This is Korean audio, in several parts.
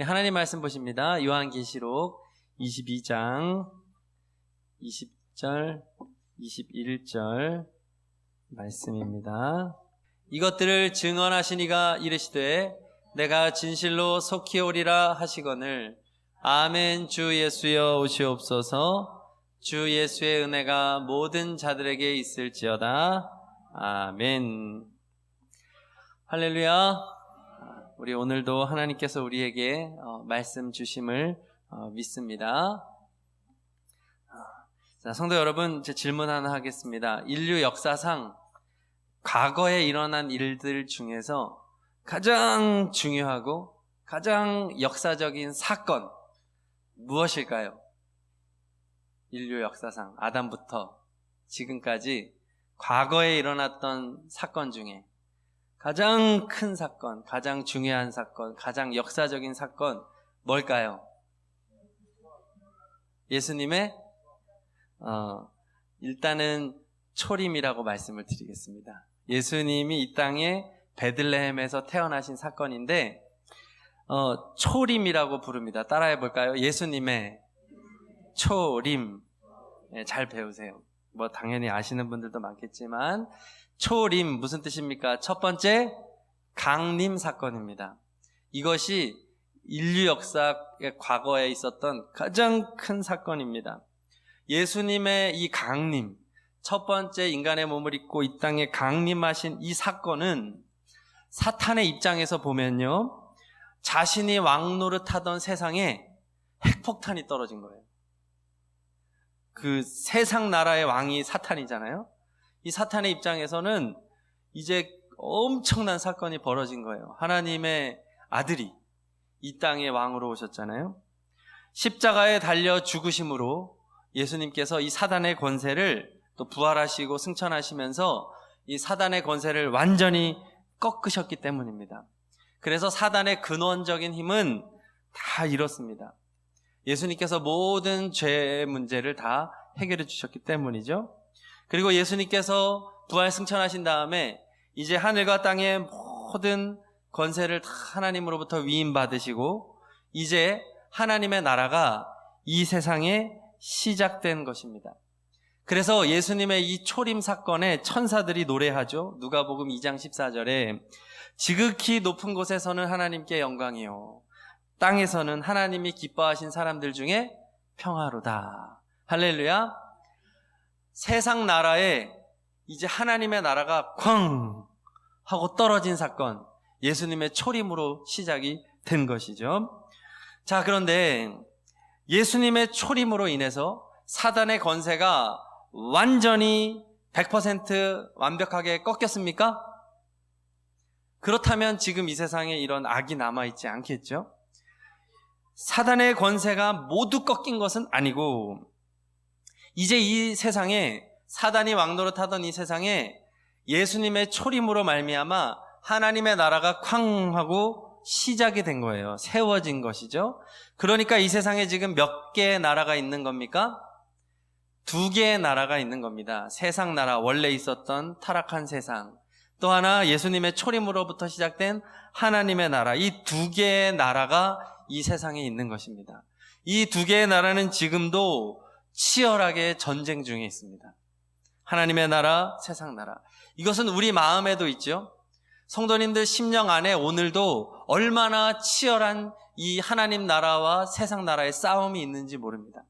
하나님 말씀 보십니다. 요한계시록 22장 20절, 21절 말씀입니다. 이것들을 증언하시니가 이르시되 내가 진실로 속히 오리라 하시거늘 아멘. 주 예수여 오시옵소서. 주 예수의 은혜가 모든 자들에게 있을지어다. 아멘. 할렐루야. 우리 오늘도 하나님께서 우리에게 말씀 주심을 믿습니다. 자, 성도 여러분, 제 질문 하나 하겠습니다. 인류 역사상 과거에 일어난 일들 중에서 가장 중요하고 가장 역사적인 사건 무엇일까요? 인류 역사상 아담부터 지금까지 과거에 일어났던 사건 중에 가장 큰 사건, 가장 중요한 사건, 가장 역사적인 사건 뭘까요? 예수님의 일단은 초림이라고 말씀을 드리겠습니다. 예수님이 이 땅에 베들레헴에서 태어나신 사건인데 초림이라고 부릅니다. 따라해 볼까요? 예수님의 초림. 네, 잘 배우세요. 뭐 당연히 아시는 분들도 많겠지만 초림 무슨 뜻입니까? 첫 번째 강림 사건입니다. 이것이 인류 역사의 과거에 있었던 가장 큰 사건입니다. 예수님의 이 강림, 첫 번째 인간의 몸을 입고 이 땅에 강림하신 이 사건은 사탄의 입장에서 보면요, 자신이 왕노릇하던 세상에 핵폭탄이 떨어진 거예요. 그 세상 나라의 왕이 사탄이잖아요. 이 사탄의 입장에서는 이제 엄청난 사건이 벌어진 거예요. 하나님의 아들이 이 땅의 왕으로 오셨잖아요. 십자가에 달려 죽으심으로 예수님께서 이 사단의 권세를 또 부활하시고 승천하시면서 이 사단의 권세를 완전히 꺾으셨기 때문입니다. 그래서 사단의 근원적인 힘은 다 잃었습니다. 예수님께서 모든 죄의 문제를 다 해결해 주셨기 때문이죠. 그리고 예수님께서 부활 승천하신 다음에 이제 하늘과 땅의 모든 권세를 다 하나님으로부터 위임받으시고 이제 하나님의 나라가 이 세상에 시작된 것입니다. 그래서 예수님의 이 초림 사건에 천사들이 노래하죠. 누가복음 2장 14절에 지극히 높은 곳에서는 하나님께 영광이요 땅에서는 하나님이 기뻐하신 사람들 중에 평화로다. 할렐루야. 세상 나라에 이제 하나님의 나라가 쾅 하고 떨어진 사건, 예수님의 초림으로 시작이 된 것이죠. 자, 그런데 예수님의 초림으로 인해서 사단의 권세가 완전히 100% 완벽하게 꺾였습니까? 그렇다면 지금 이 세상에 이런 악이 남아있지 않겠죠? 사단의 권세가 모두 꺾인 것은 아니고 이제 이 세상에 사단이 왕노릇하던 이 세상에 예수님의 초림으로 말미암아 하나님의 나라가 쾅 하고 시작이 된 거예요. 세워진 것이죠. 그러니까 이 세상에 지금 몇 개의 나라가 있는 겁니까? 2개의 나라가 있는 겁니다. 세상 나라, 원래 있었던 타락한 세상. 또 하나 예수님의 초림으로부터 시작된 하나님의 나라. 이 2개의 나라가 이 세상에 있는 것입니다. 이 2개의 나라는 지금도 치열하게 전쟁 중에 있습니다. 하나님의 나라, 세상 나라. 이것은 우리 마음에도 있죠. 성도님들 심령 안에 오늘도 얼마나 치열한 이 하나님 나라와 세상 나라의 싸움이 있는지 모릅니다.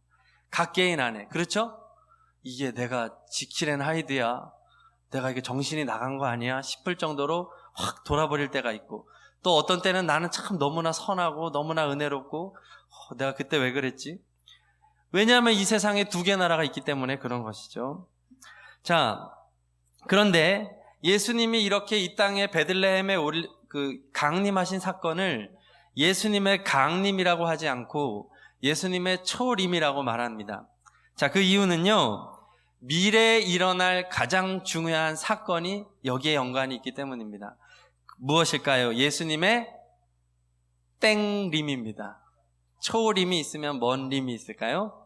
각 개인 안에. 그렇죠? 이게 내가 지킬앤 하이드야, 내가 이게 정신이 나간 거 아니야 싶을 정도로 확 돌아버릴 때가 있고, 또 어떤 때는 나는 참 너무나 선하고 너무나 은혜롭고 내가 그때 왜 그랬지? 왜냐하면 이 세상에 2개 나라가 있기 때문에 그런 것이죠. 자, 그런데 예수님이 이렇게 이 땅에 베들레헴에 강림하신 사건을 예수님의 강림이라고 하지 않고 예수님의 초림이라고 말합니다. 자, 그 이유는요, 미래에 일어날 가장 중요한 사건이 여기에 연관이 있기 때문입니다. 무엇일까요? 예수님의 땡림입니다. 초림이 있으면 뭔 림이 있을까요?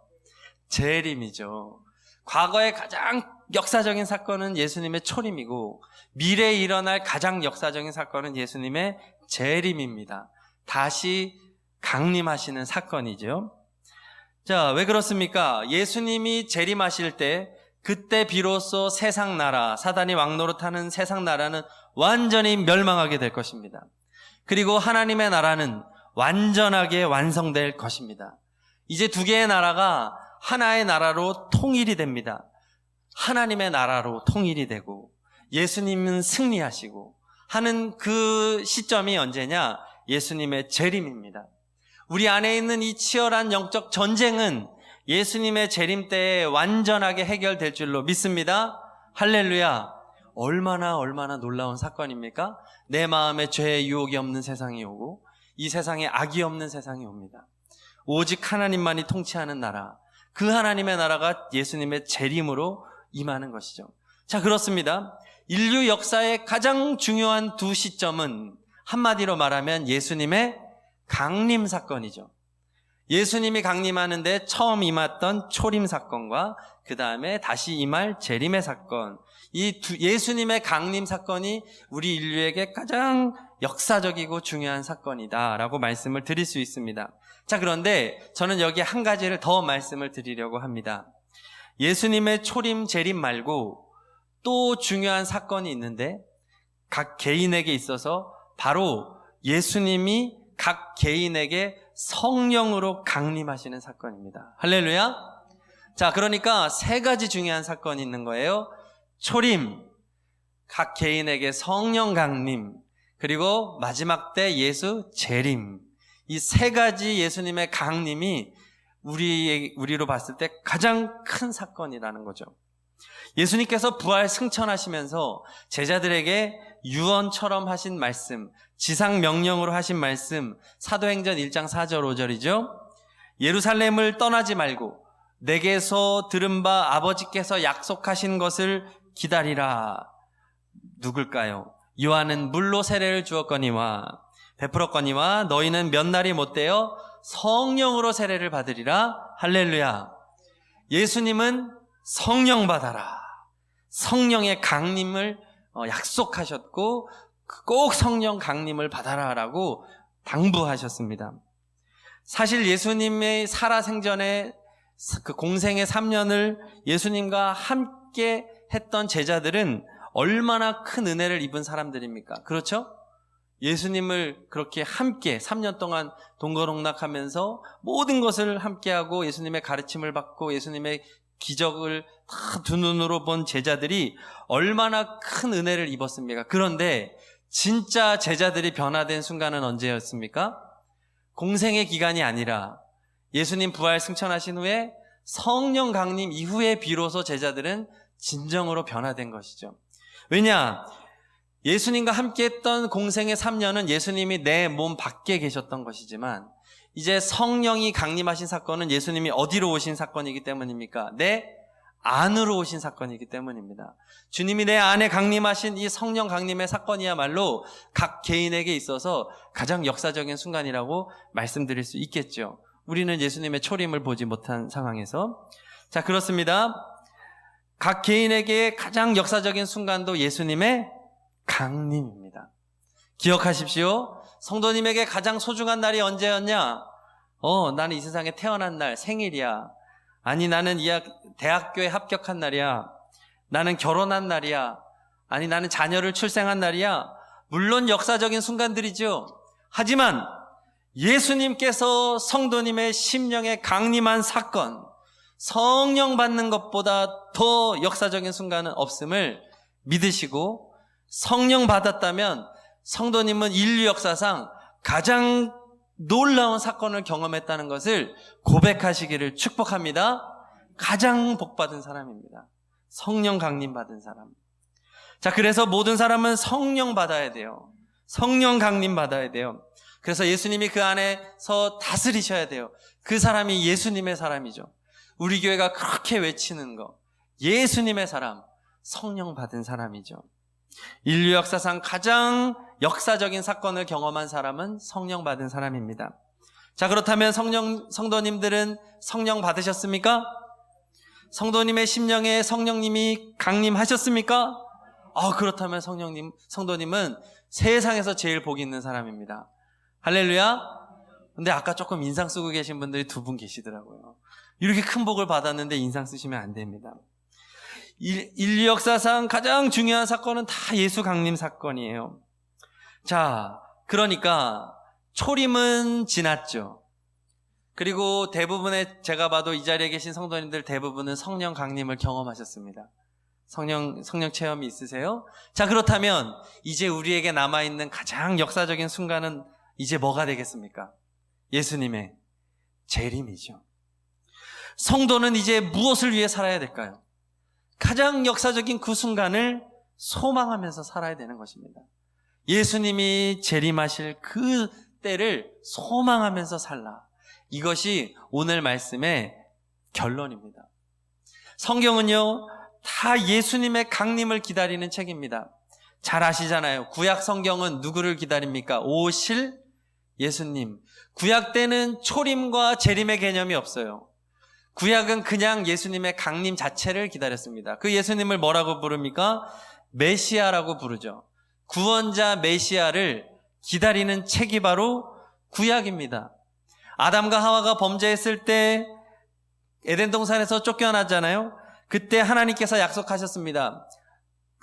재림이죠. 과거의 가장 역사적인 사건은 예수님의 초림이고 미래에 일어날 가장 역사적인 사건은 예수님의 재림입니다. 다시 강림하시는 사건이죠. 자, 왜 그렇습니까? 예수님이 재림하실 때 그때 비로소 세상 나라, 사단이 왕노릇하는 세상 나라는 완전히 멸망하게 될 것입니다. 그리고 하나님의 나라는 완전하게 완성될 것입니다. 이제 두 개의 나라가 하나의 나라로 통일이 됩니다. 하나님의 나라로 통일이 되고 예수님은 승리하시고 하는 그 시점이 언제냐? 예수님의 재림입니다. 우리 안에 있는 이 치열한 영적 전쟁은 예수님의 재림 때에 완전하게 해결될 줄로 믿습니다. 할렐루야. 얼마나 놀라운 사건입니까? 내 마음에 죄의 유혹이 없는 세상이 오고 이 세상에 악이 없는 세상이 옵니다. 오직 하나님만이 통치하는 나라, 그 하나님의 나라가 예수님의 재림으로 임하는 것이죠. 자, 그렇습니다. 인류 역사의 가장 중요한 두 시점은 한마디로 말하면 예수님의 강림 사건이죠. 예수님이 강림하는데 처음 임했던 초림 사건과 그 다음에 다시 임할 재림의 사건, 이 예수님의 강림 사건이 우리 인류에게 가장 역사적이고 중요한 사건이다라고 말씀을 드릴 수 있습니다. 자, 그런데 저는 여기 한 가지를 더 말씀을 드리려고 합니다. 예수님의 초림, 재림 말고 또 중요한 사건이 있는데 각 개인에게 있어서 바로 예수님이 각 개인에게 성령으로 강림하시는 사건입니다. 할렐루야. 자, 그러니까 세 가지 중요한 사건이 있는 거예요. 초림, 각 개인에게 성령 강림, 그리고 마지막 때 예수 재림. 이 세 가지 예수님의 강림이 우리로 봤을 때 가장 큰 사건이라는 거죠. 예수님께서 부활 승천하시면서 제자들에게 유언처럼 하신 말씀, 지상 명령으로 하신 말씀, 사도행전 1장 4절 5절이죠. 예루살렘을 떠나지 말고 내게서 들은 바 아버지께서 약속하신 것을 기다리라. 누굴까요? 요한은 물로 세례를 주었거니와 베풀었거니와 너희는 몇 날이 못되어 성령으로 세례를 받으리라. 할렐루야. 예수님은 성령 받아라. 성령의 강림을 약속하셨고 꼭 성령 강림을 받아라라고 당부하셨습니다. 사실 예수님의 살아생전에 그 공생의 3년을 예수님과 함께 했던 제자들은 얼마나 큰 은혜를 입은 사람들입니까? 그렇죠? 예수님을 그렇게 함께 3년 동안 동거동락하면서 모든 것을 함께하고 예수님의 가르침을 받고 예수님의 기적을 다 두 눈으로 본 제자들이 얼마나 큰 은혜를 입었습니까? 그런데 진짜 제자들이 변화된 순간은 언제였습니까? 공생의 기간이 아니라 예수님 부활 승천하신 후에 성령 강림 이후에 비로소 제자들은 진정으로 변화된 것이죠. 왜냐? 예수님과 함께했던 공생의 3년은 예수님이 내 몸 밖에 계셨던 것이지만 이제 성령이 강림하신 사건은 예수님이 어디로 오신 사건이기 때문입니까? 내 안으로 오신 사건이기 때문입니다. 주님이 내 안에 강림하신 이 성령 강림의 사건이야말로 각 개인에게 있어서 가장 역사적인 순간이라고 말씀드릴 수 있겠죠. 우리는 예수님의 초림을 보지 못한 상황에서. 자, 그렇습니다. 각 개인에게 가장 역사적인 순간도 예수님의 강림입니다. 기억하십시오. 성도님에게 가장 소중한 날이 언제였냐? 나는 이 세상에 태어난 날, 생일이야. 아니, 나는 대학교에 합격한 날이야. 나는 결혼한 날이야. 아니, 나는 자녀를 출생한 날이야. 물론 역사적인 순간들이죠. 하지만 예수님께서 성도님의 심령에 강림한 사건, 성령 받는 것보다 더 역사적인 순간은 없음을 믿으시고 성령 받았다면 성도님은 인류 역사상 가장 놀라운 사건을 경험했다는 것을 고백하시기를 축복합니다. 가장 복받은 사람입니다. 성령 강림 받은 사람. 자, 그래서 모든 사람은 성령 받아야 돼요. 성령 강림 받아야 돼요. 그래서 예수님이 그 안에서 다스리셔야 돼요. 그 사람이 예수님의 사람이죠. 우리 교회가 그렇게 외치는 거, 예수님의 사람, 성령 받은 사람이죠. 인류 역사상 가장 역사적인 사건을 경험한 사람은 성령 받은 사람입니다. 자, 그렇다면 성도님들은 성령 받으셨습니까? 성도님의 심령에 성령님이 강림하셨습니까? 그렇다면 성도님은 세상에서 제일 복이 있는 사람입니다. 할렐루야. 근데 아까 조금 인상 쓰고 계신 분들이 2분 계시더라고요. 이렇게 큰 복을 받았는데 인상 쓰시면 안 됩니다. 인류 역사상 가장 중요한 사건은 다 예수 강림 사건이에요. 자, 그러니까 초림은 지났죠. 그리고 대부분의, 제가 봐도 이 자리에 계신 성도님들 대부분은 성령 강림을 경험하셨습니다. 성령 체험이 있으세요? 자, 그렇다면 이제 우리에게 남아있는 가장 역사적인 순간은 이제 뭐가 되겠습니까? 예수님의 재림이죠. 성도는 이제 무엇을 위해 살아야 될까요? 가장 역사적인 그 순간을 소망하면서 살아야 되는 것입니다. 예수님이 재림하실 그 때를 소망하면서 살라. 이것이 오늘 말씀의 결론입니다. 성경은요, 다 예수님의 강림을 기다리는 책입니다. 잘 아시잖아요. 구약 성경은 누구를 기다립니까? 오실 예수님. 구약 때는 초림과 재림의 개념이 없어요. 구약은 그냥 예수님의 강림 자체를 기다렸습니다. 그 예수님을 뭐라고 부릅니까? 메시아라고 부르죠. 구원자 메시아를 기다리는 책이 바로 구약입니다. 아담과 하와가 범죄했을 때 에덴 동산에서 쫓겨나잖아요. 그때 하나님께서 약속하셨습니다.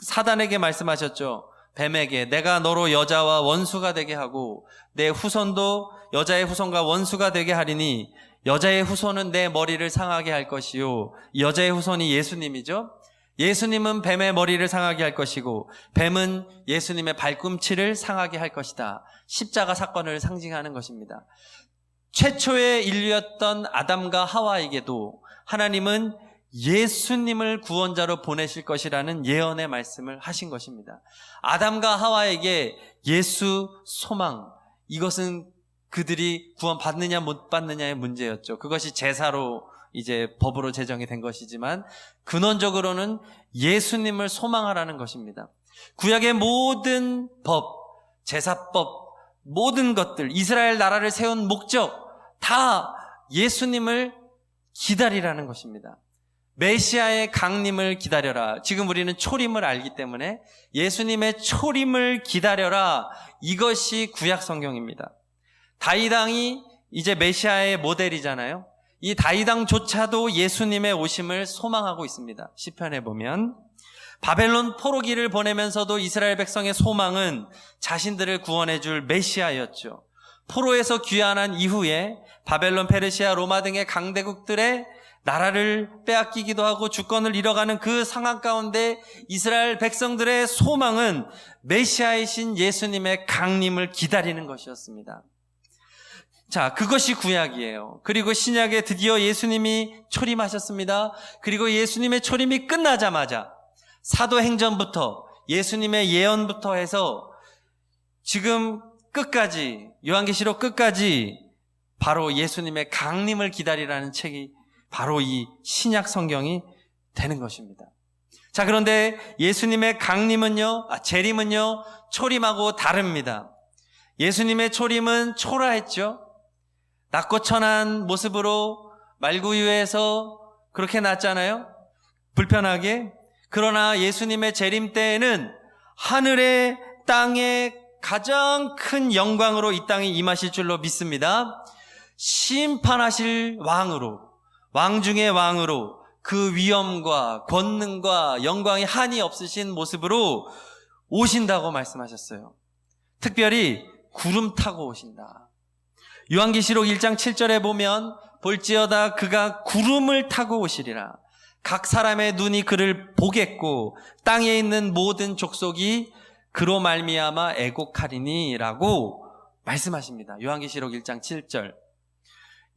사단에게 말씀하셨죠. 뱀에게 내가 너로 여자와 원수가 되게 하고 내 후손도 여자의 후손과 원수가 되게 하리니 여자의 후손은 내 머리를 상하게 할 것이요. 여자의 후손이 예수님이죠. 예수님은 뱀의 머리를 상하게 할 것이고 뱀은 예수님의 발꿈치를 상하게 할 것이다. 십자가 사건을 상징하는 것입니다. 최초의 인류였던 아담과 하와에게도 하나님은 예수님을 구원자로 보내실 것이라는 예언의 말씀을 하신 것입니다. 아담과 하와에게 예수 소망, 이것은 그들이 구원 받느냐 못 받느냐의 문제였죠. 그것이 제사로 이제 법으로 제정이 된 것이지만 근원적으로는 예수님을 소망하라는 것입니다. 구약의 모든 법, 제사법, 모든 것들, 이스라엘 나라를 세운 목적 다 예수님을 기다리라는 것입니다. 메시아의 강림을 기다려라. 지금 우리는 초림을 알기 때문에 예수님의 초림을 기다려라. 이것이 구약 성경입니다. 다윗 왕이 이제 메시아의 모델이잖아요. 이 다윗 왕조차도 예수님의 오심을 소망하고 있습니다. 시편에 보면 바벨론 포로기를 보내면서도 이스라엘 백성의 소망은 자신들을 구원해 줄 메시아였죠. 포로에서 귀환한 이후에 바벨론, 페르시아, 로마 등의 강대국들의 나라를 빼앗기기도 하고 주권을 잃어가는 그 상황 가운데 이스라엘 백성들의 소망은 메시아이신 예수님의 강림을 기다리는 것이었습니다. 자, 그것이 구약이에요. 그리고 신약에 드디어 예수님이 초림하셨습니다. 그리고 예수님의 초림이 끝나자마자 사도행전부터 예수님의 예언부터 해서 지금 끝까지, 요한계시록 끝까지 바로 예수님의 강림을 기다리라는 책이 바로 이 신약 성경이 되는 것입니다. 자, 그런데 예수님의 강림은요, 재림은요, 초림하고 다릅니다. 예수님의 초림은 초라했죠. 낮고 천한 모습으로 말구유에서 그렇게 났잖아요. 불편하게. 그러나 예수님의 재림 때에는 하늘의 땅의 가장 큰 영광으로 이 땅에 임하실 줄로 믿습니다. 심판하실 왕으로, 왕 중의 왕으로 그 위엄과 권능과 영광이 한이 없으신 모습으로 오신다고 말씀하셨어요. 특별히 구름 타고 오신다. 요한계시록 1장 7절에 보면 볼지어다 그가 구름을 타고 오시리라. 각 사람의 눈이 그를 보겠고 땅에 있는 모든 족속이 그로 말미암아 애곡하리니 라고 말씀하십니다. 요한계시록 1장 7절.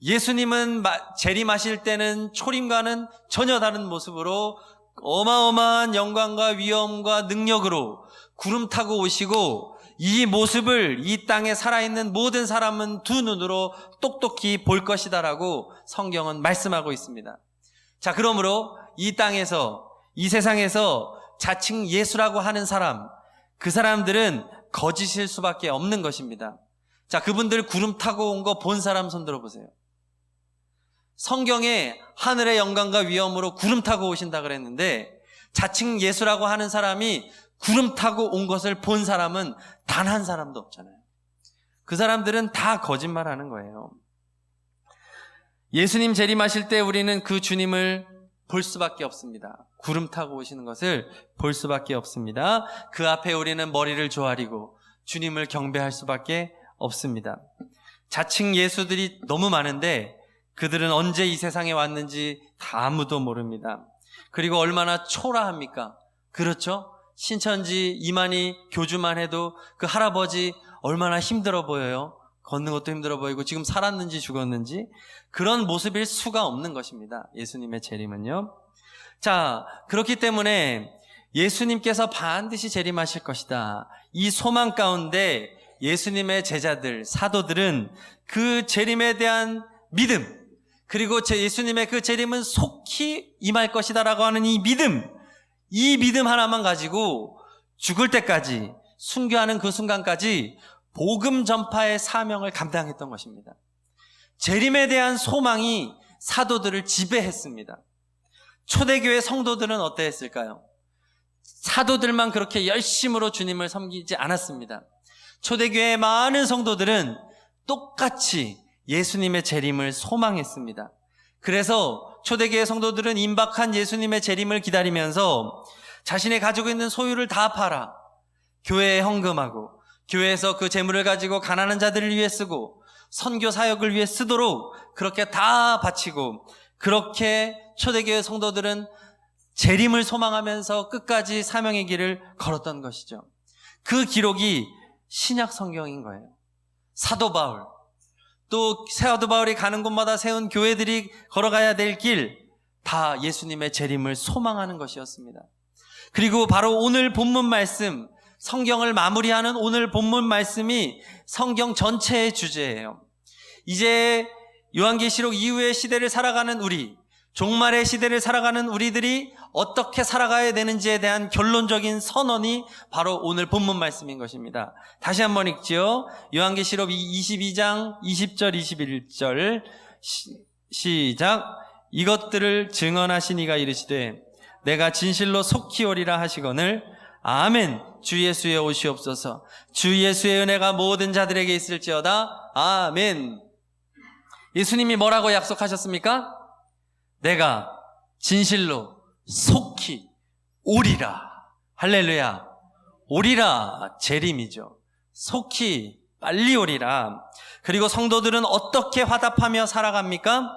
예수님은 재림하실 때는 초림과는 전혀 다른 모습으로 어마어마한 영광과 위엄과 능력으로 구름 타고 오시고 이 모습을 이 땅에 살아있는 모든 사람은 두 눈으로 똑똑히 볼 것이다라고 성경은 말씀하고 있습니다. 자, 그러므로 이 땅에서, 이 세상에서 자칭 예수라고 하는 사람, 그 사람들은 거짓일 수밖에 없는 것입니다. 자, 그분들 구름 타고 온 거 본 사람 손 들어보세요. 성경에 하늘의 영광과 위엄으로 구름 타고 오신다 그랬는데 자칭 예수라고 하는 사람이 구름 타고 온 것을 본 사람은 단 한 사람도 없잖아요. 그 사람들은 다 거짓말하는 거예요. 예수님 재림하실 때 우리는 그 주님을 볼 수밖에 없습니다. 구름 타고 오시는 것을 볼 수밖에 없습니다. 그 앞에 우리는 머리를 조아리고 주님을 경배할 수밖에 없습니다. 자칭 예수들이 너무 많은데 그들은 언제 이 세상에 왔는지 다 아무도 모릅니다. 그리고 얼마나 초라합니까? 그렇죠? 신천지 이만희 교주만 해도 그 할아버지 얼마나 힘들어 보여요. 걷는 것도 힘들어 보이고 지금 살았는지 죽었는지 그런 모습일 수가 없는 것입니다. 예수님의 재림은요. 자, 그렇기 때문에 예수님께서 반드시 재림하실 것이다. 이 소망 가운데 예수님의 제자들, 사도들은 그 재림에 대한 믿음, 그리고 예수님의 그 재림은 속히 임할 것이다라고 하는 이 믿음 하나만 가지고 죽을 때까지, 순교하는 그 순간까지 복음 전파의 사명을 감당했던 것입니다. 재림에 대한 소망이 사도들을 지배했습니다. 초대교회 성도들은 어떠했을까요? 사도들만 그렇게 열심으로 주님을 섬기지 않았습니다. 초대교회의 많은 성도들은 똑같이 예수님의 재림을 소망했습니다. 그래서 초대교회 성도들은 임박한 예수님의 재림을 기다리면서 자신이 가지고 있는 소유를 다 팔아 교회에 헌금하고 교회에서 그 재물을 가지고 가난한 자들을 위해 쓰고 선교 사역을 위해 쓰도록 그렇게 다 바치고, 그렇게 초대교회 성도들은 재림을 소망하면서 끝까지 사명의 길을 걸었던 것이죠. 그 기록이 신약 성경인 거예요. 사도 바울, 또 사도 바울이 가는 곳마다 세운 교회들이 걸어가야 될 길, 다 예수님의 재림을 소망하는 것이었습니다. 그리고 바로 오늘 본문 말씀, 성경을 마무리하는 오늘 본문 말씀이 성경 전체의 주제예요. 이제 요한계시록 이후의 시대를 살아가는 우리, 종말의 시대를 살아가는 우리들이 어떻게 살아가야 되는지에 대한 결론적인 선언이 바로 오늘 본문 말씀인 것입니다. 다시 한번 읽지요. 요한계시록 22장 20절 21절 시작. 이것들을 증언하신 이가 이르시되 내가 진실로 속히 오리라 하시거늘 아멘. 주 예수의 오시옵소서. 주 예수의 은혜가 모든 자들에게 있을지어다. 아멘. 예수님이 뭐라고 약속하셨습니까? 내가 진실로 속히 오리라. 할렐루야. 오리라. 재림이죠. 속히 빨리 오리라. 그리고 성도들은 어떻게 화답하며 살아갑니까?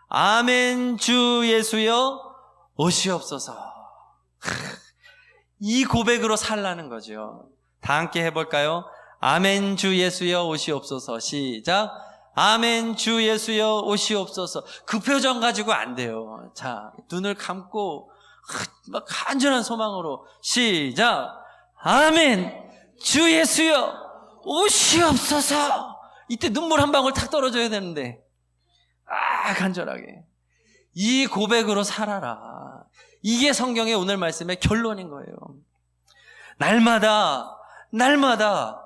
아멘. 주 예수여 오시옵소서. 이 고백으로 살라는 거죠. 다 함께 해볼까요? 아멘. 주 예수여 오시옵소서. 시작. 아멘. 주 예수여 오시옵소서. 그 표정 가지고 안 돼요. 자, 눈을 감고 막 간절한 소망으로 시작. 아멘. 주 예수여 오시옵소서. 이때 눈물 한 방울 탁 떨어져야 되는데 간절하게 이 고백으로 살아라. 이게 성경의 오늘 말씀의 결론인 거예요. 날마다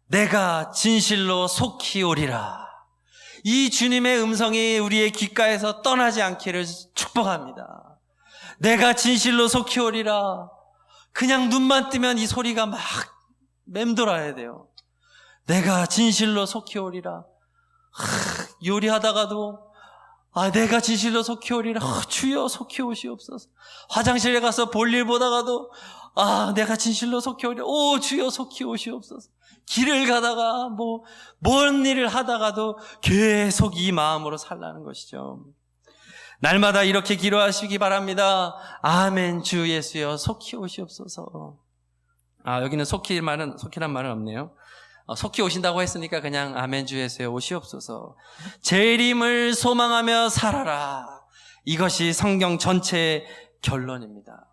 내가 진실로 속히 오리라. 이 주님의 음성이 우리의 귓가에서 떠나지 않기를 축복합니다. 내가 진실로 속히 오리라. 그냥 눈만 뜨면 이 소리가 막 맴돌아야 돼요. 내가 진실로 속히 오리라. 요리하다가도 내가 진실로 속히 오리라. 주여 속히 오시옵소서. 화장실에 가서 볼일 보다가도 내가 진실로 속히 오리라. 오 주여 속히 오시옵소서. 길을 가다가 뭔 일을 하다가도 계속 이 마음으로 살라는 것이죠. 날마다 이렇게 기도하시기 바랍니다. 아멘. 주 예수여 속히 오시옵소서. 여기는 속히란 말은 없네요. 속히 오신다고 했으니까 그냥 아멘. 주 예수여 오시옵소서. 재림을 소망하며 살아라. 이것이 성경 전체의 결론입니다.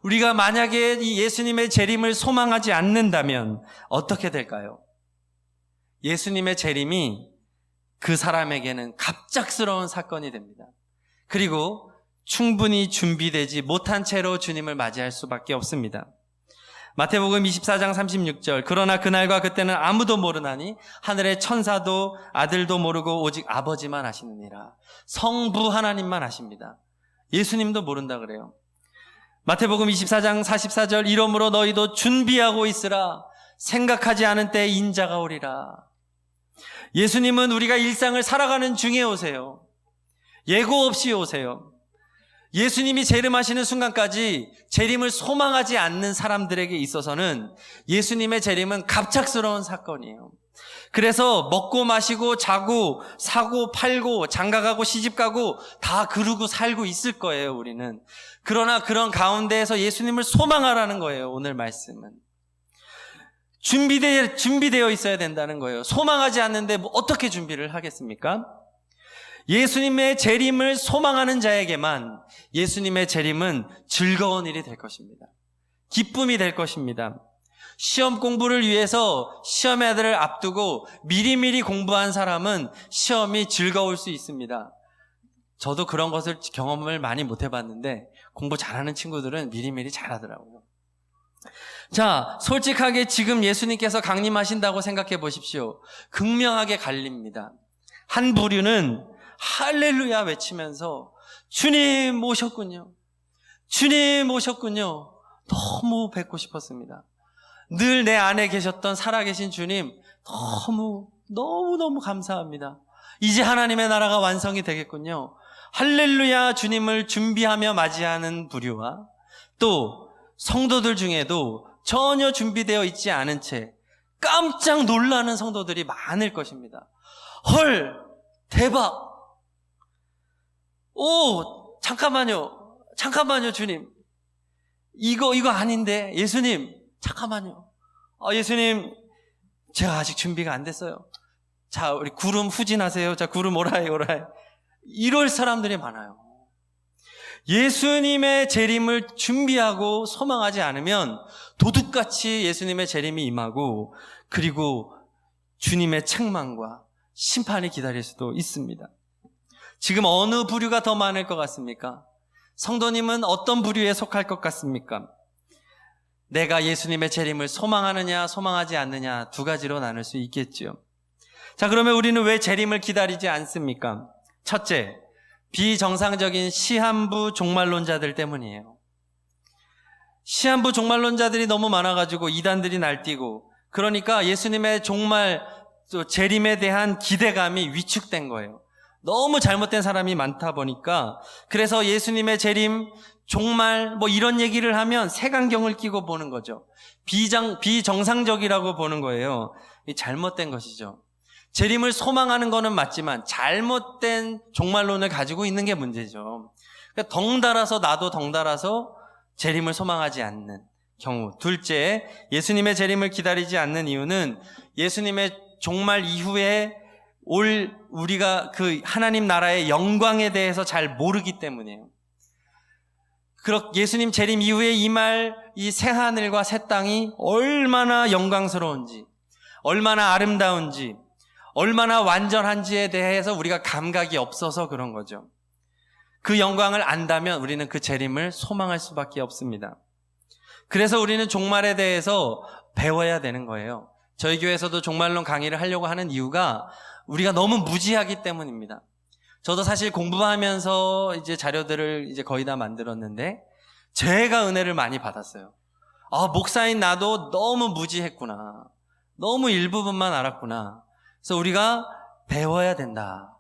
우리가 만약에 이 예수님의 재림을 소망하지 않는다면 어떻게 될까요? 예수님의 재림이 그 사람에게는 갑작스러운 사건이 됩니다. 그리고 충분히 준비되지 못한 채로 주님을 맞이할 수밖에 없습니다. 마태복음 24장 36절. 그러나 그날과 그때는 아무도 모르나니 하늘의 천사도 아들도 모르고 오직 아버지만 아시느니라. 성부 하나님만 아십니다. 예수님도 모른다 그래요. 마태복음 24장 44절. 이러므로 너희도 준비하고 있으라. 생각하지 않은 때에 인자가 오리라. 예수님은 우리가 일상을 살아가는 중에 오세요. 예고 없이 오세요. 예수님이 재림하시는 순간까지 재림을 소망하지 않는 사람들에게 있어서는 예수님의 재림은 갑작스러운 사건이에요. 그래서 먹고 마시고 자고 사고 팔고 장가가고 시집가고 다 그러고 살고 있을 거예요, 우리는. 그러나 그런 가운데에서 예수님을 소망하라는 거예요, 오늘 말씀은. 준비되어 있어야 된다는 거예요. 소망하지 않는데 어떻게 준비를 하겠습니까? 예수님의 재림을 소망하는 자에게만 예수님의 재림은 즐거운 일이 될 것입니다. 기쁨이 될 것입니다. 시험 공부를 위해서 시험의 날을 앞두고 미리미리 공부한 사람은 시험이 즐거울 수 있습니다. 저도 그런 것을 경험을 많이 못 해봤는데 공부 잘하는 친구들은 미리미리 잘하더라고요. 자, 솔직하게 지금 예수님께서 강림하신다고 생각해 보십시오. 극명하게 갈립니다. 한 부류는 할렐루야 외치면서 주님 오셨군요. 주님 오셨군요. 너무 뵙고 싶었습니다. 늘 내 안에 계셨던 살아계신 주님 너무너무 감사합니다. 이제 하나님의 나라가 완성이 되겠군요. 할렐루야 주님을 준비하며 맞이하는 부류와 또 성도들 중에도 전혀 준비되어 있지 않은 채 깜짝 놀라는 성도들이 많을 것입니다. 헐, 대박. 오, 잠깐만요 주님. 이거 아닌데 예수님 잠깐만요. 예수님 제가 아직 준비가 안 됐어요. 자, 우리 구름 후진하세요. 자, 구름 오라이. 이럴 사람들이 많아요. 예수님의 재림을 준비하고 소망하지 않으면 도둑같이 예수님의 재림이 임하고 그리고 주님의 책망과 심판이 기다릴 수도 있습니다. 지금 어느 부류가 더 많을 것 같습니까? 성도님은 어떤 부류에 속할 것 같습니까? 내가 예수님의 재림을 소망하느냐 소망하지 않느냐 두 가지로 나눌 수 있겠죠. 자, 그러면 우리는 왜 재림을 기다리지 않습니까? 첫째, 비정상적인 시한부 종말론자들 때문이에요. 시한부 종말론자들이 너무 많아가지고 이단들이 날뛰고 그러니까 예수님의 종말 또 재림에 대한 기대감이 위축된 거예요. 너무 잘못된 사람이 많다 보니까 그래서 예수님의 재림, 종말 이런 얘기를 하면 색안경을 끼고 보는 거죠. 비정상적이라고 보는 거예요. 잘못된 것이죠. 재림을 소망하는 거는 맞지만 잘못된 종말론을 가지고 있는 게 문제죠. 그러니까 나도 덩달아서 재림을 소망하지 않는 경우. 둘째, 예수님의 재림을 기다리지 않는 이유는 예수님의 종말 이후에 우리가 그 하나님 나라의 영광에 대해서 잘 모르기 때문이에요. 예수님 재림 이후에 임할 이 새하늘과 새 땅이 얼마나 영광스러운지, 얼마나 아름다운지, 얼마나 완전한지에 대해서 우리가 감각이 없어서 그런 거죠. 그 영광을 안다면 우리는 그 재림을 소망할 수밖에 없습니다. 그래서 우리는 종말에 대해서 배워야 되는 거예요. 저희 교회에서도 종말론 강의를 하려고 하는 이유가 우리가 너무 무지하기 때문입니다. 저도 사실 공부하면서 이제 자료들을 이제 거의 다 만들었는데 제가 은혜를 많이 받았어요. 목사인 나도 너무 무지했구나. 너무 일부분만 알았구나. 그래서 우리가 배워야 된다.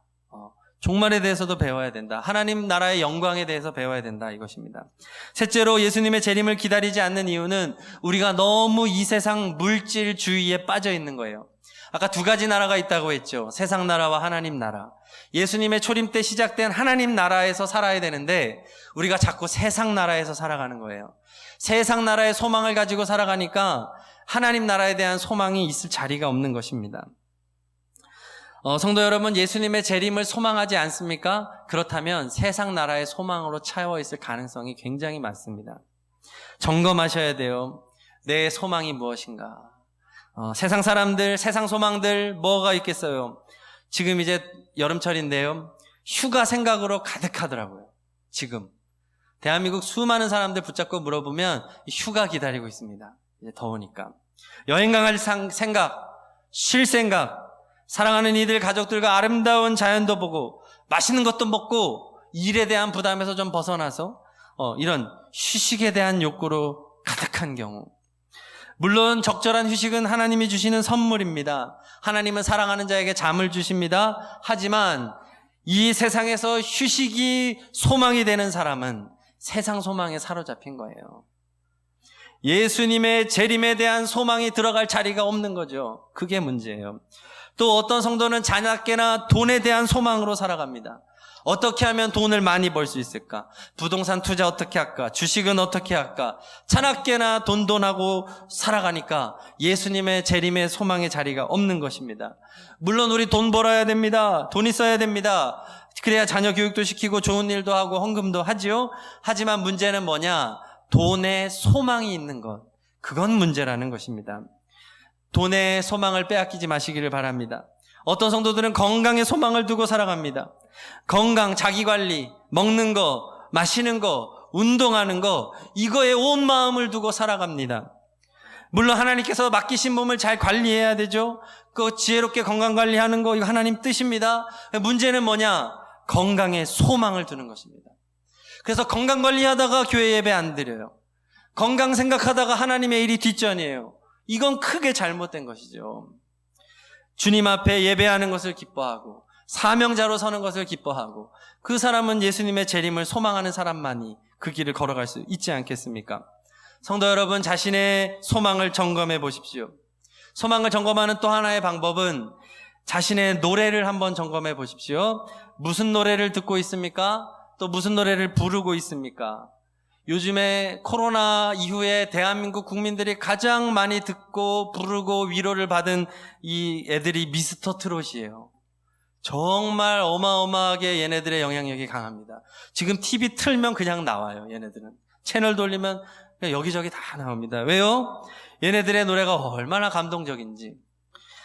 종말에 대해서도 배워야 된다. 하나님 나라의 영광에 대해서 배워야 된다. 이것입니다. 셋째로 예수님의 재림을 기다리지 않는 이유는 우리가 너무 이 세상 물질주의에 빠져 있는 거예요. 아까 두 가지 나라가 있다고 했죠. 세상 나라와 하나님 나라. 예수님의 초림 때 시작된 하나님 나라에서 살아야 되는데 우리가 자꾸 세상 나라에서 살아가는 거예요. 세상 나라의 소망을 가지고 살아가니까 하나님 나라에 대한 소망이 있을 자리가 없는 것입니다. 성도 여러분, 예수님의 재림을 소망하지 않습니까? 그렇다면 세상 나라의 소망으로 차여 있을 가능성이 굉장히 많습니다. 점검하셔야 돼요. 내 소망이 무엇인가? 세상 사람들, 세상 소망들 뭐가 있겠어요? 지금 이제 여름철인데요. 휴가 생각으로 가득하더라고요. 지금 대한민국 수많은 사람들 붙잡고 물어보면 휴가 기다리고 있습니다. 이제 더우니까. 여행 갈 생각, 쉴 생각, 사랑하는 이들 가족들과 아름다운 자연도 보고 맛있는 것도 먹고 일에 대한 부담에서 좀 벗어나서 이런 휴식에 대한 욕구로 가득한 경우, 물론 적절한 휴식은 하나님이 주시는 선물입니다. 하나님은 사랑하는 자에게 잠을 주십니다. 하지만 이 세상에서 휴식이 소망이 되는 사람은 세상 소망에 사로잡힌 거예요. 예수님의 재림에 대한 소망이 들어갈 자리가 없는 거죠. 그게 문제예요. 또 어떤 성도는 자나깨나 돈에 대한 소망으로 살아갑니다. 어떻게 하면 돈을 많이 벌 수 있을까? 부동산 투자 어떻게 할까? 주식은 어떻게 할까? 자나깨나 돈하고 살아가니까 예수님의 재림의 소망의 자리가 없는 것입니다. 물론 우리 돈 벌어야 됩니다. 돈 있어야 됩니다. 그래야 자녀 교육도 시키고 좋은 일도 하고 헌금도 하지요. 하지만 문제는 뭐냐? 돈에 소망이 있는 것. 그건 문제라는 것입니다. 돈의 소망을 빼앗기지 마시기를 바랍니다. 어떤 성도들은 건강에 소망을 두고 살아갑니다. 건강, 자기관리, 먹는 거, 마시는 거, 운동하는 거, 이거에 온 마음을 두고 살아갑니다. 물론 하나님께서 맡기신 몸을 잘 관리해야 되죠. 그 지혜롭게 건강관리하는 거, 이거 하나님 뜻입니다. 문제는 뭐냐? 건강에 소망을 두는 것입니다. 그래서 건강관리하다가 교회 예배 안 드려요. 건강 생각하다가 하나님의 일이 뒷전이에요. 이건 크게 잘못된 것이죠. 주님 앞에 예배하는 것을 기뻐하고 사명자로 서는 것을 기뻐하고 그 사람은 예수님의 재림을 소망하는 사람만이 그 길을 걸어갈 수 있지 않겠습니까? 성도 여러분, 자신의 소망을 점검해 보십시오. 소망을 점검하는 또 하나의 방법은 자신의 노래를 한번 점검해 보십시오. 무슨 노래를 듣고 있습니까? 또 무슨 노래를 부르고 있습니까? 요즘에 코로나 이후에 대한민국 국민들이 가장 많이 듣고 부르고 위로를 받은 이 애들이 미스터 트롯이에요. 정말 어마어마하게 얘네들의 영향력이 강합니다. 지금 TV 틀면 그냥 나와요. 얘네들은 채널 돌리면 그냥 여기저기 다 나옵니다. 왜요? 얘네들의 노래가 얼마나 감동적인지.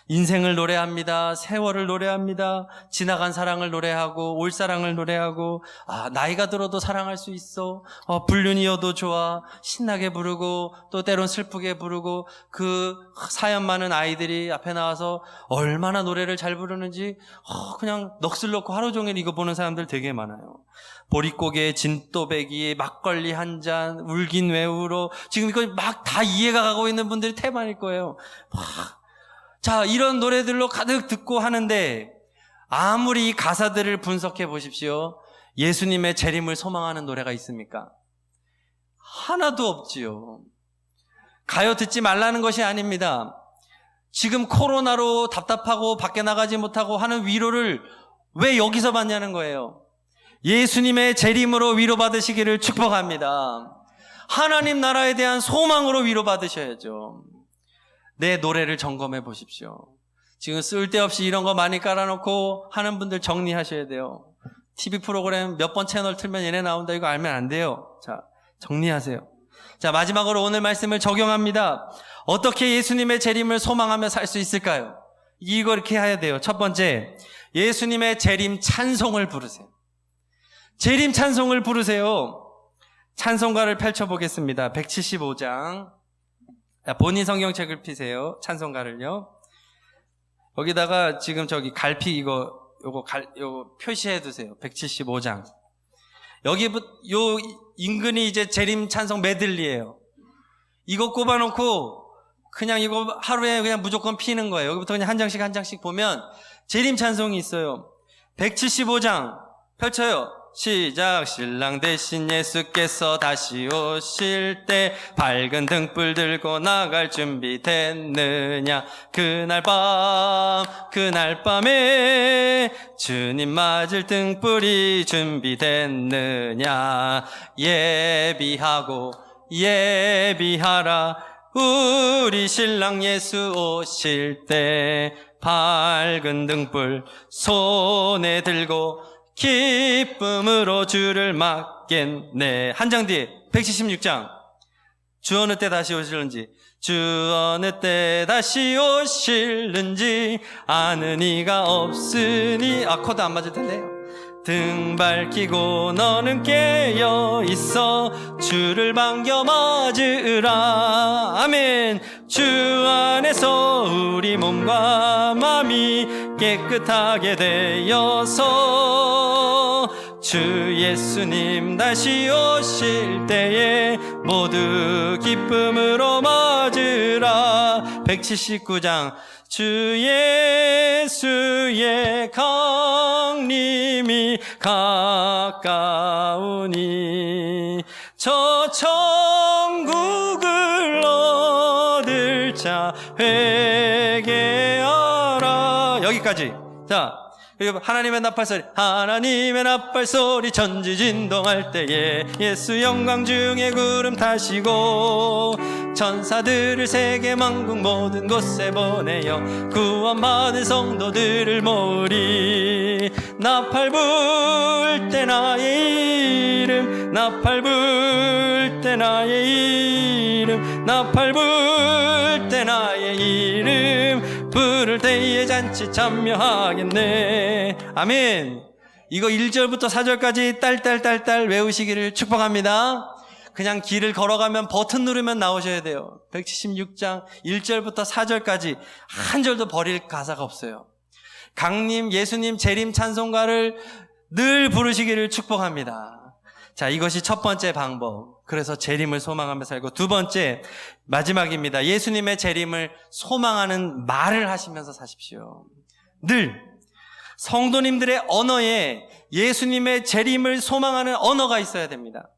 인생을 노래합니다. 세월을 노래합니다. 지나간 사랑을 노래하고 올 사랑을 노래하고 나이가 들어도 사랑할 수 있어. 불륜이어도 좋아. 신나게 부르고 또 때론 슬프게 부르고 그 사연 많은 아이들이 앞에 나와서 얼마나 노래를 잘 부르는지 그냥 넋을 놓고 하루 종일 이거 보는 사람들 되게 많아요. 보릿고개, 진또배기, 막걸리 한 잔, 울긴 왜 울어. 지금 이거 막 다 이해가 가고 있는 분들이 태반일 거예요. 자, 이런 노래들로 가득 듣고 하는데 아무리 이 가사들을 분석해 보십시오. 예수님의 재림을 소망하는 노래가 있습니까? 하나도 없지요. 가요 듣지 말라는 것이 아닙니다. 지금 코로나로 답답하고 밖에 나가지 못하고 하는 위로를 왜 여기서 받냐는 거예요. 예수님의 재림으로 위로받으시기를 축복합니다. 하나님 나라에 대한 소망으로 위로받으셔야죠. 내 노래를 점검해 보십시오. 지금 쓸데없이 이런 거 많이 깔아놓고 하는 분들 정리하셔야 돼요. TV 프로그램 몇 번 채널 틀면 얘네 나온다 이거 알면 안 돼요. 자, 정리하세요. 자, 마지막으로 오늘 말씀을 적용합니다. 어떻게 예수님의 재림을 소망하며 살 수 있을까요? 이거 이렇게 해야 돼요. 첫 번째, 예수님의 재림 찬송을 부르세요. 재림 찬송을 부르세요. 찬송가를 펼쳐보겠습니다. 175장. 본인 성경책을 피세요. 찬송가를요. 여기다가 지금 저기 갈피 요거 표시해 두세요. 175장. 요 인근이 이제 재림 찬송 메들리예요. 이거 꼽아놓고 그냥 이거 하루에 그냥 무조건 피는 거예요. 여기부터 그냥 한 장씩 보면 재림 찬송이 있어요. 175장 펼쳐요. 시작. 신랑 대신 예수께서 다시 오실 때 밝은 등불 들고 나갈 준비 됐느냐. 그날 밤에 주님 맞을 등불이 준비됐느냐. 예비하라. 우리 신랑 예수 오실 때 밝은 등불 손에 들고 기쁨으로 주를 맞겠네. 한 장 뒤에 176장. 주 어느 때 다시 오실는지, 주 어느 때 다시 오실는지 아는 이가 없으니. 코드 안 맞을 텐데요. 등 밝히고 너는 깨어 있어 주를 반겨 맞으라. 아멘. 주 안에서 우리 몸과 마음이 깨끗하게 되어서 주 예수님 다시 오실 때에 모두 기쁨으로 맞으라. 179장 주 예수의 강림이 가까우니 저 천국을 얻을 자 회개하라. 여기까지. 자, 그리고 하나님의 나팔소리, 하나님의 나팔소리 천지진동할 때에 예수 영광 중에 구름 타시고 천사들을 세계 만국 모든 곳에 보내어 구원받은 성도들을 모으리. 나팔 불 때 나의 이름, 나팔 불 때 나의 이름, 나팔 불 때 나의 이름 부를 때에 잔치 참여하겠네. 아멘. 이거 1절부터 4절까지 딸딸딸딸 외우시기를 축복합니다. 그냥 길을 걸어가면 버튼 누르면 나오셔야 돼요. 176장 1절부터 4절까지 한 절도 버릴 가사가 없어요. 강림, 예수님 재림 찬송가를 늘 부르시기를 축복합니다. 자, 이것이 첫 번째 방법. 그래서 재림을 소망하며 살고, 두 번째, 마지막입니다. 예수님의 재림을 소망하는 말을 하시면서 사십시오. 늘 성도님들의 언어에 예수님의 재림을 소망하는 언어가 있어야 됩니다.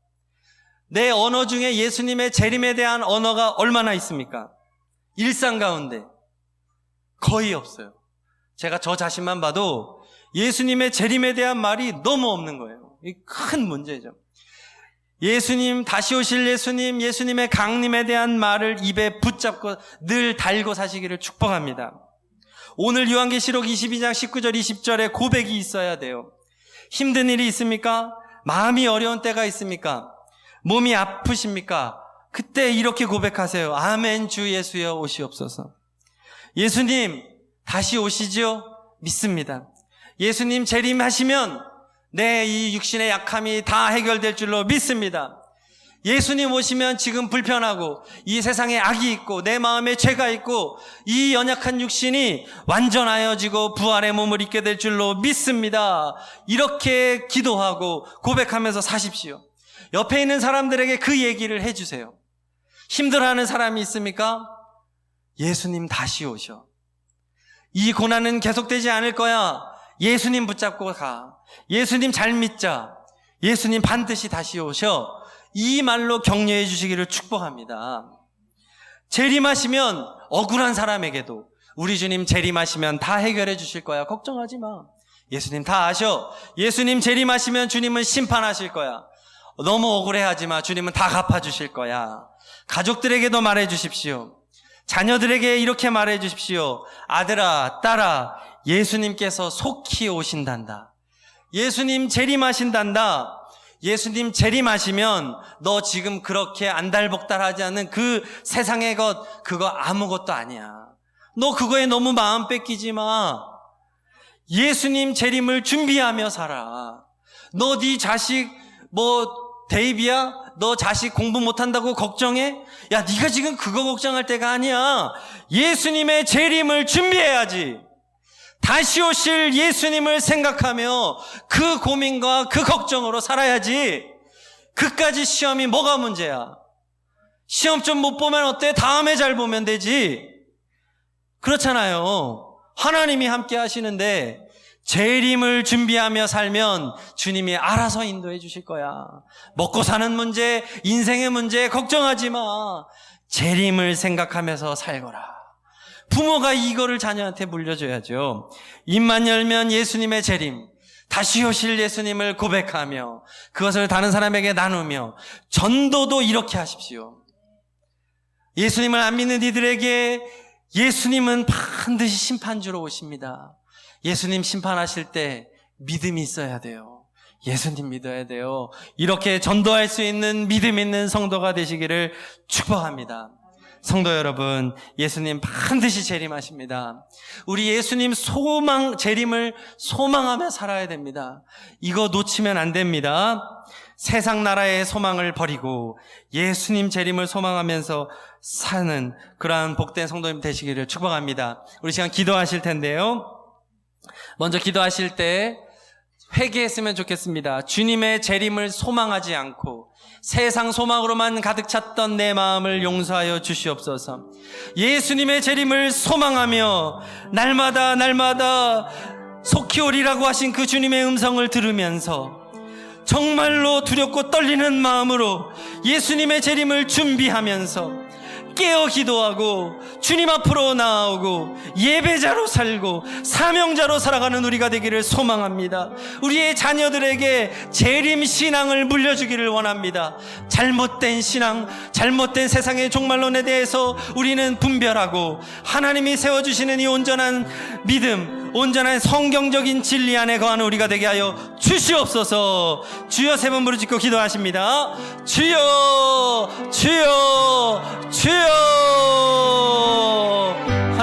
내 언어 중에 예수님의 재림에 대한 언어가 얼마나 있습니까? 일상 가운데 거의 없어요. 제가 저 자신만 봐도 예수님의 재림에 대한 말이 너무 없는 거예요. 이 큰 문제죠. 예수님, 다시 오실 예수님, 예수님의 강림에 대한 말을 입에 붙잡고 늘 달고 사시기를 축복합니다. 오늘 요한계시록 22장 19절 20절에 고백이 있어야 돼요. 힘든 일이 있습니까? 마음이 어려운 때가 있습니까? 몸이 아프십니까? 그때 이렇게 고백하세요. 아멘. 주 예수여 오시옵소서. 예수님 다시 오시지요? 믿습니다. 예수님 재림하시면 내 이 육신의 약함이 다 해결될 줄로 믿습니다. 예수님 오시면 지금 불편하고 이 세상에 악이 있고 내 마음에 죄가 있고 이 연약한 육신이 완전하여지고 부활의 몸을 입게 될 줄로 믿습니다. 이렇게 기도하고 고백하면서 사십시오. 옆에 있는 사람들에게 그 얘기를 해주세요. 힘들어하는 사람이 있습니까? 예수님 다시 오셔. 이 고난은 계속되지 않을 거야. 예수님 붙잡고 가. 예수님 잘 믿자. 예수님 반드시 다시 오셔. 이 말로 격려해 주시기를 축복합니다. 재림하시면 억울한 사람에게도 우리 주님 재림하시면 다 해결해 주실 거야. 걱정하지 마. 예수님 다 아셔. 예수님 재림하시면 주님은 심판하실 거야. 너무 억울해하지 마. 주님은 다 갚아주실 거야. 가족들에게도 말해 주십시오. 자녀들에게 이렇게 말해 주십시오. 아들아, 딸아, 예수님께서 속히 오신단다. 예수님 재림하신단다. 예수님 재림하시면 너 지금 그렇게 안달복달하지 않는 그 세상의 것, 그거 아무것도 아니야. 너 그거에 너무 마음 뺏기지 마. 예수님 재림을 준비하며 살아. 너 네 자식 데이비야? 너 자식 공부 못한다고 걱정해? 야, 네가 지금 그거 걱정할 때가 아니야. 예수님의 재림을 준비해야지. 다시 오실 예수님을 생각하며 그 고민과 그 걱정으로 살아야지. 그까지 시험이 뭐가 문제야? 시험 좀 못 보면 어때? 다음에 잘 보면 되지. 그렇잖아요. 하나님이 함께 하시는데 재림을 준비하며 살면 주님이 알아서 인도해 주실 거야. 먹고 사는 문제, 인생의 문제 걱정하지 마. 재림을 생각하면서 살거라. 부모가 이거를 자녀한테 물려줘야죠. 입만 열면 예수님의 재림, 다시 오실 예수님을 고백하며 그것을 다른 사람에게 나누며 전도도 이렇게 하십시오. 예수님을 안 믿는 이들에게 예수님은 반드시 심판주로 오십니다. 예수님 심판하실 때 믿음이 있어야 돼요. 예수님 믿어야 돼요. 이렇게 전도할 수 있는 믿음 있는 성도가 되시기를 축복합니다. 성도 여러분, 예수님 반드시 재림하십니다. 우리 예수님 재림을 소망하며 살아야 됩니다. 이거 놓치면 안 됩니다. 세상 나라의 소망을 버리고 예수님 재림을 소망하면서 사는 그러한 복된 성도님 되시기를 축복합니다. 우리 시간 기도하실 텐데요. 먼저 기도하실 때 회개했으면 좋겠습니다. 주님의 재림을 소망하지 않고 세상 소망으로만 가득 찼던 내 마음을 용서하여 주시옵소서. 예수님의 재림을 소망하며 날마다 속히 오리라고 하신 그 주님의 음성을 들으면서 정말로 두렵고 떨리는 마음으로 예수님의 재림을 준비하면서 깨어 기도하고 주님 앞으로 나아오고 예배자로 살고 사명자로 살아가는 우리가 되기를 소망합니다. 우리의 자녀들에게 재림 신앙을 물려주기를 원합니다. 잘못된 신앙, 잘못된 세상의 종말론에 대해서 우리는 분별하고 하나님이 세워주시는 이 온전한 믿음, 온전한 성경적인 진리 안에 거하는 우리가 되게 하여 주시옵소서. 주여 세 번 부르짖고 기도하십니다. 주여, 주여, 주여.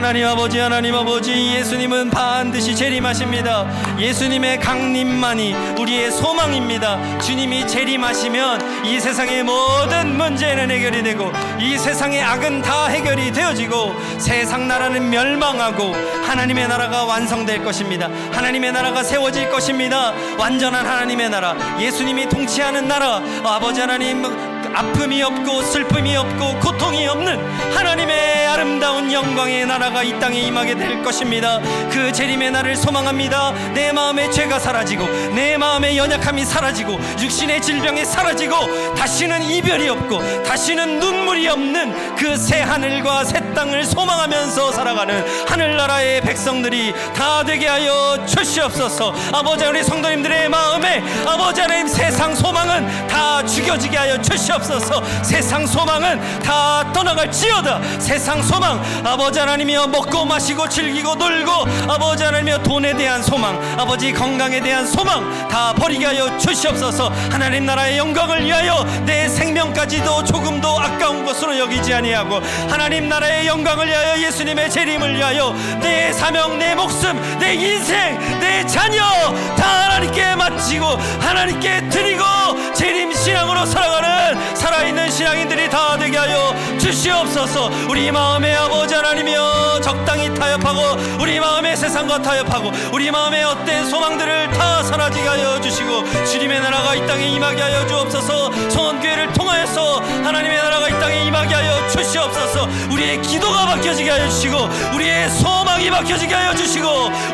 하나님 아버지, 예수님은 반드시 재림하십니다. 예수님의 강림만이 우리의 소망입니다. 주님이 재림하시면 이 세상의 모든 문제는 해결이 되고 이 세상의 악은 다 해결이 되어지고 세상 나라는 멸망하고 하나님의 나라가 완성될 것입니다. 하나님의 나라가 세워질 것입니다. 완전한 하나님의 나라, 예수님이 통치하는 나라, 아버지 하나님, 아픔이 없고 슬픔이 없고 고통이 없는 하나님의 아름다운 영광의 나라가 이 땅에 임하게 될 것입니다. 그 재림의 날을 소망합니다. 내 마음의 죄가 사라지고 내 마음의 연약함이 사라지고 육신의 질병이 사라지고 다시는 이별이 없고 다시는 눈물이 없는 그 새 하늘과 새 땅을 소망하면서 살아가는 하늘나라의 백성들이 다 되게 하여 주시옵소서. 아버지 하나님, 성도님들의 마음에 아버지 하나님, 세상 소망은 다 죽여지게 하여 주시옵소서. 세상 소망은 다 떠나갈지어다. 세상 소망, 아버지 하나님이여, 먹고 마시고 즐기고 놀고 아버지 하나님이여, 돈에 대한 소망, 아버지 건강에 대한 소망 다 버리게 하여 주시옵소서. 하나님 나라의 영광을 위하여 내 생명까지도 조금도 아까운 것으로 여기지 아니하고 하나님 나라의 영광을 위하여 예수님의 재림을 위하여 내 사명, 내 목숨, 내 인생, 내 자녀 다 하나님께 마치고 하나님께 드리고 재림 신앙으로 살아가는 살아있는 신앙인들이 다 되게 하여 주시옵소서. 우리 마음의 아버지 하나님이여, 적당히 타협하고 우리 마음의 세상과 타협하고 우리 마음의 헛된 소망들을 다 사라지게 하여 주시고 주님의 나라가 이 땅에 임하게 하여 주옵소서. 성원교회를 통하여서 하나님의 나라가 이 땅에 임하게 하여 주시옵소서. 우리의 기도가 바뀌어지게 하여 주시고 우리의 소망이 바뀌어지게 하여 주시고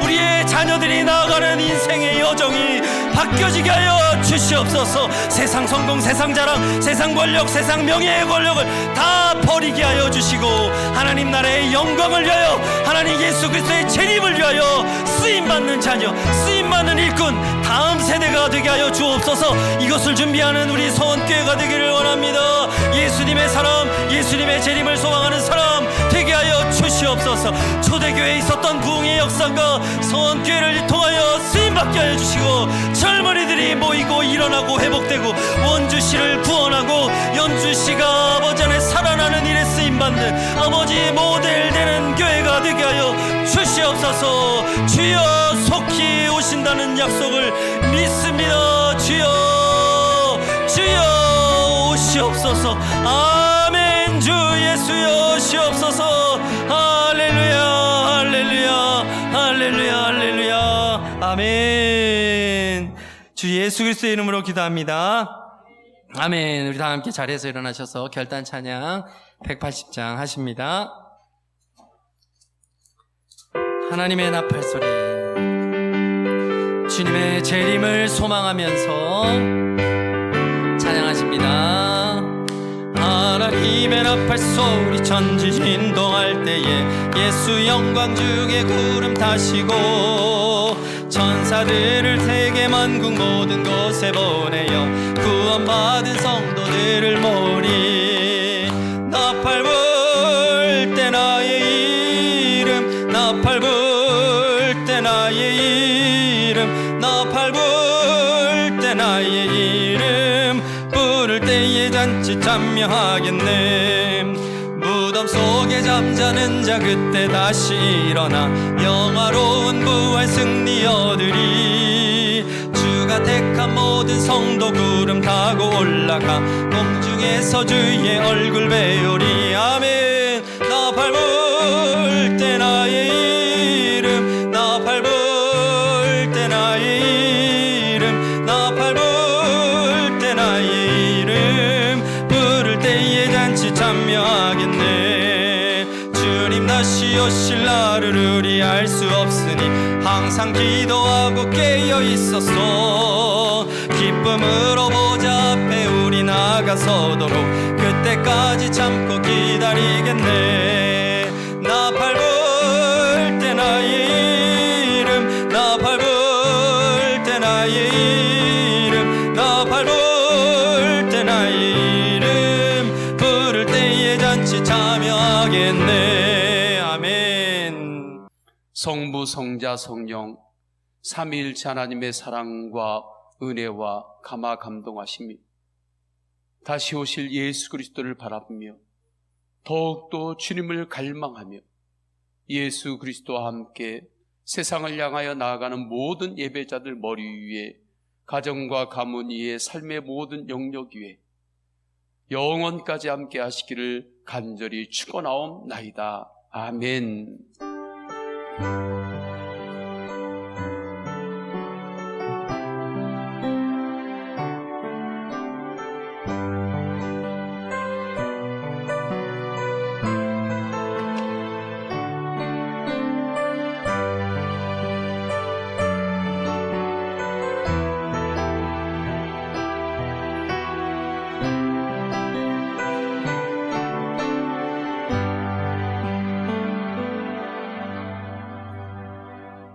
우리의 자녀들이 나아가는 인생의 여정이 바뀌어지게 하여 주시옵소서. 세상 성공, 세상 자랑, 세상 권력, 세상 명예의 권력을 다 버리게 하여 주시고 하나님 나라의 영광을 위하여 하나님 예수 그리스도의 재림을 위하여 쓰임받는 자녀, 쓰임받는 일꾼 다음 세대가 되게 하여 주옵소서. 이것을 준비하는 우리 서원교회가 되기를 원합니다. 예수님의 사람, 예수님의 재림을 소망하는 사람 되게 하여 주시옵소서. 초대교회에 있었던 부흥의 역사가 서원교회를 통하여 쓰임받게 하여 주시고 젊은이들이 모이고 일어나고 회복되고 원주시를 구원하고 연주시가 아버지 안에 살아나는 일에 쓰임받는 아버지 모델 되는 교회가 되게 하여 주시옵소서. 주여 속히 오신다는 약속을 믿습니다. 주여, 주여 오시옵소서. 아멘. 주 예수여 오시옵소서. 할렐루야, 할렐루야, 할렐루야, 할렐루야. 아멘. 주 예수 그리스도의 이름으로 기도합니다. 아멘. 우리 다 함께 자리에서 일어나셔서 결단 찬양 180장 하십니다. 하나님의 나팔 소리, 주님의 재림을 소망하면서 찬양하십니다. 하나님의 나팔 소리 천지 진동할 때에 예수 영광 중에 구름 타시고 천사들을 세계 만국 모든 곳에 보내어 구원받은 성도들을 모으리. 나팔 불 때 나의 이름, 나팔 불 때 나의 이름, 나팔 불 때 나의 이름, 부를 때에 잔치 참여하겠네. 무덤 속에 잠자는 자 그때 다시 일어나 영화로운 부활 승리 얻으리. 주가 택한 모든 성도 구름 타고 올라가 공중에서 주의 얼굴 배우리. 아멘. 나팔 불 때 나의 이름, 나팔 불 때 나의 오실 날을 우리 알 수 없으니 항상 기도하고 깨어 있었어. 기쁨으로 보좌 앞에 우리 나가서도록 그때까지 참고 기다리겠네. 나 밟을 때 나의 이름, 나 밟을 때 나의 이름, 나 밟을 때 나의 이름, 부를 때에 잔치 참여하겠네. 아멘. 성부, 성자, 성령 삼위일체 하나님의 사랑과 은혜와 감화 감동하심이 다시 오실 예수 그리스도를 바라보며 더욱더 주님을 갈망하며 예수 그리스도와 함께 세상을 향하여 나아가는 모든 예배자들 머리 위에, 가정과 가문 위에, 삶의 모든 영역 위에 영원까지 함께 하시기를 간절히 축원하옵나이다. 아멘.